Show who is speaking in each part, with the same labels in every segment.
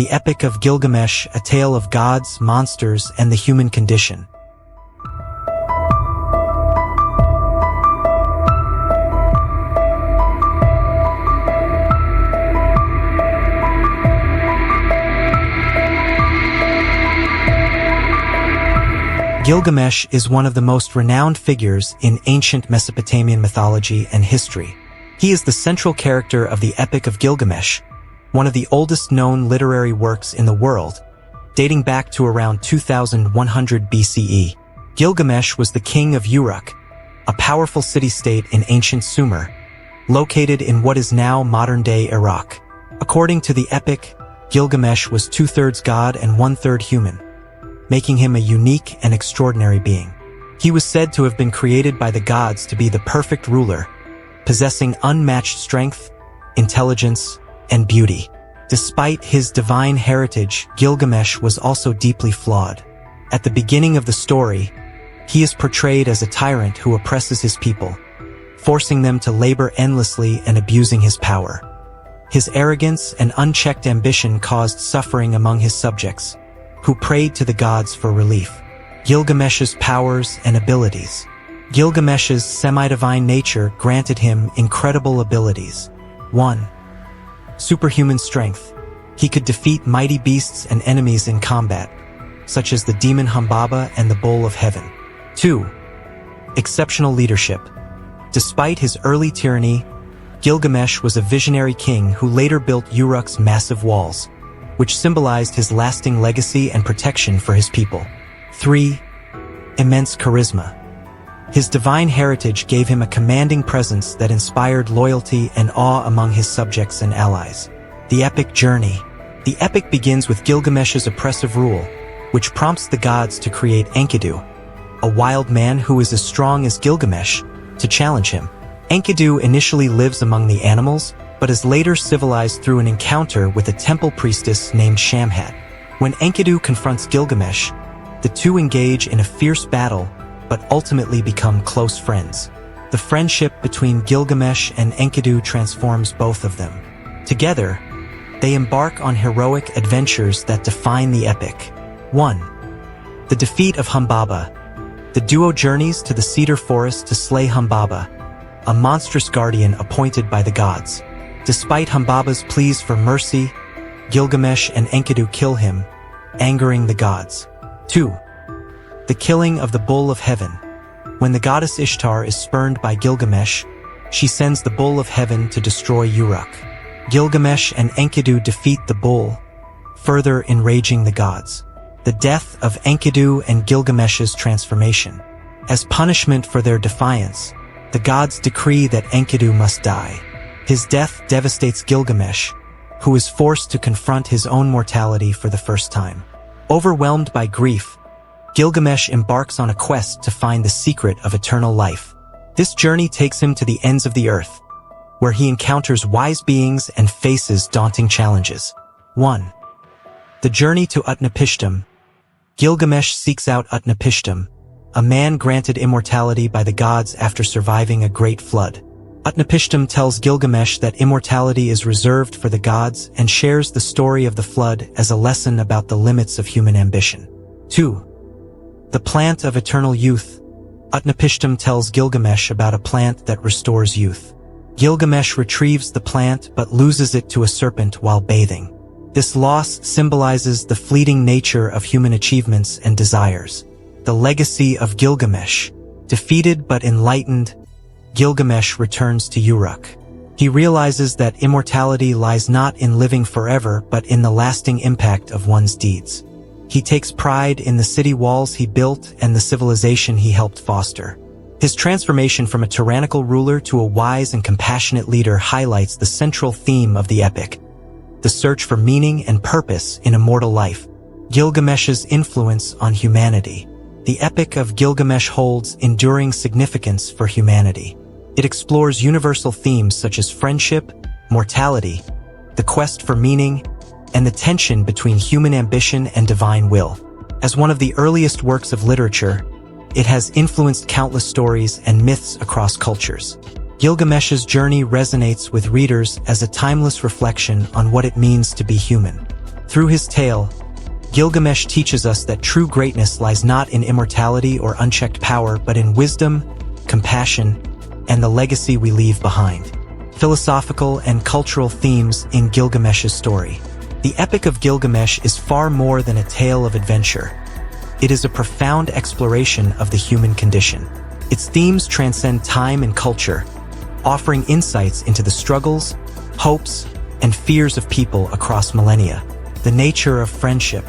Speaker 1: the Epic of Gilgamesh, a tale of gods, monsters, and the human condition. Gilgamesh is one of the most renowned figures in ancient Mesopotamian mythology and history. He is the central character of the Epic of Gilgamesh, one of the oldest known literary works in the world, dating back to around 2100 BCE. Gilgamesh was the king of Uruk, a powerful city-state in ancient Sumer, located in what is now modern-day Iraq. According to the epic, Gilgamesh was 2/3 god and 1/3 human, making him a unique and extraordinary being. He was said to have been created by the gods to be the perfect ruler, possessing unmatched strength, intelligence, and beauty. Despite his divine heritage, Gilgamesh was also deeply flawed. At the beginning of the story, he is portrayed as a tyrant who oppresses his people, forcing them to labor endlessly and abusing his power. His arrogance and unchecked ambition caused suffering among his subjects, who prayed to the gods for relief. Gilgamesh's powers and abilities. Gilgamesh's semi-divine nature granted him incredible abilities. 1. Superhuman strength. He could defeat mighty beasts and enemies in combat, such as the demon Humbaba and the Bull of Heaven. 2. Exceptional leadership. Despite his early tyranny, Gilgamesh was a visionary king who later built Uruk's massive walls, which symbolized his lasting legacy and protection for his people. 3. Immense charisma. His divine heritage gave him a commanding presence that inspired loyalty and awe among his subjects and allies. The epic journey. The epic begins with Gilgamesh's oppressive rule, which prompts the gods to create Enkidu, a wild man who is as strong as Gilgamesh, to challenge him. Enkidu initially lives among the animals, but is later civilized through an encounter with a temple priestess named Shamhat. When Enkidu confronts Gilgamesh, the two engage in a fierce battle, but ultimately become close friends. The friendship between Gilgamesh and Enkidu transforms both of them. Together, they embark on heroic adventures that define the epic. 1. The defeat of Humbaba. The duo journeys to the cedar forest to slay Humbaba, a monstrous guardian appointed by the gods. Despite Humbaba's pleas for mercy, Gilgamesh and Enkidu kill him, angering the gods. 2. The killing of the Bull of Heaven. When the goddess Ishtar is spurned by Gilgamesh, she sends the Bull of Heaven to destroy Uruk. Gilgamesh and Enkidu defeat the bull, further enraging the gods. The death of Enkidu and Gilgamesh's transformation. As punishment for their defiance, the gods decree that Enkidu must die. His death devastates Gilgamesh, who is forced to confront his own mortality for the first time. Overwhelmed by grief, Gilgamesh embarks on a quest to find the secret of eternal life. This journey takes him to the ends of the earth, where he encounters wise beings and faces daunting challenges. 1. The journey to Utnapishtim. Gilgamesh seeks out Utnapishtim, a man granted immortality by the gods after surviving a great flood. Utnapishtim tells Gilgamesh that immortality is reserved for the gods and shares the story of the flood as a lesson about the limits of human ambition. 2. The plant of eternal youth. Utnapishtim tells Gilgamesh about a plant that restores youth. Gilgamesh retrieves the plant but loses it to a serpent while bathing. This loss symbolizes the fleeting nature of human achievements and desires. The legacy of Gilgamesh. Defeated but enlightened, Gilgamesh returns to Uruk. He realizes that immortality lies not in living forever but in the lasting impact of one's deeds. He takes pride in the city walls he built and the civilization he helped foster. His transformation from a tyrannical ruler to a wise and compassionate leader highlights the central theme of the epic, the search for meaning and purpose in a mortal life. Gilgamesh's influence on humanity. The Epic of Gilgamesh holds enduring significance for humanity. It explores universal themes such as friendship, mortality, the quest for meaning, and the tension between human ambition and divine will. As one of the earliest works of literature, it has influenced countless stories and myths across cultures. Gilgamesh's journey resonates with readers as a timeless reflection on what it means to be human. Through his tale, Gilgamesh teaches us that true greatness lies not in immortality or unchecked power, but in wisdom, compassion, and the legacy we leave behind. Philosophical and cultural themes in Gilgamesh's story. The Epic of Gilgamesh is far more than a tale of adventure. It is a profound exploration of the human condition. Its themes transcend time and culture, offering insights into the struggles, hopes, and fears of people across millennia. The nature of friendship.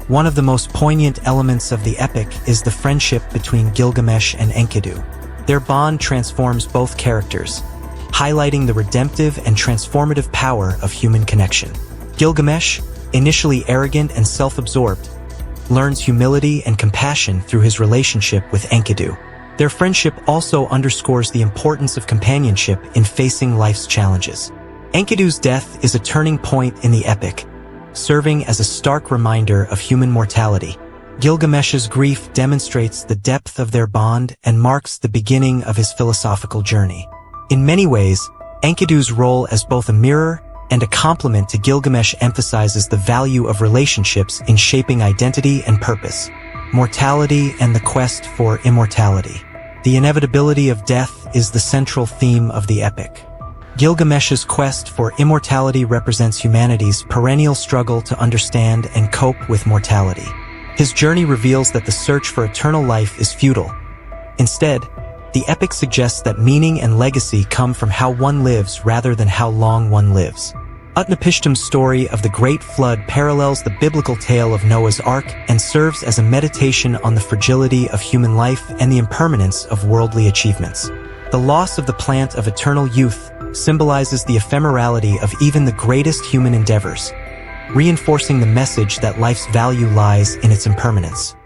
Speaker 1: One of the most poignant elements of the epic is the friendship between Gilgamesh and Enkidu. Their bond transforms both characters, highlighting the redemptive and transformative power of human connection. Gilgamesh, initially arrogant and self-absorbed, learns humility and compassion through his relationship with Enkidu. Their friendship also underscores the importance of companionship in facing life's challenges. Enkidu's death is a turning point in the epic, serving as a stark reminder of human mortality. Gilgamesh's grief demonstrates the depth of their bond and marks the beginning of his philosophical journey. In many ways, Enkidu's role as both a mirror and a complement to Gilgamesh emphasizes the value of relationships in shaping identity and purpose. Mortality and the quest for immortality. The inevitability of death is the central theme of the epic. Gilgamesh's quest for immortality represents humanity's perennial struggle to understand and cope with mortality. His journey reveals that the search for eternal life is futile. Instead, the epic suggests that meaning and legacy come from how one lives rather than how long one lives. Utnapishtim's story of the Great Flood parallels the biblical tale of Noah's Ark and serves as a meditation on the fragility of human life and the impermanence of worldly achievements. The loss of the plant of eternal youth symbolizes the ephemerality of even the greatest human endeavors, reinforcing the message that life's value lies in its impermanence.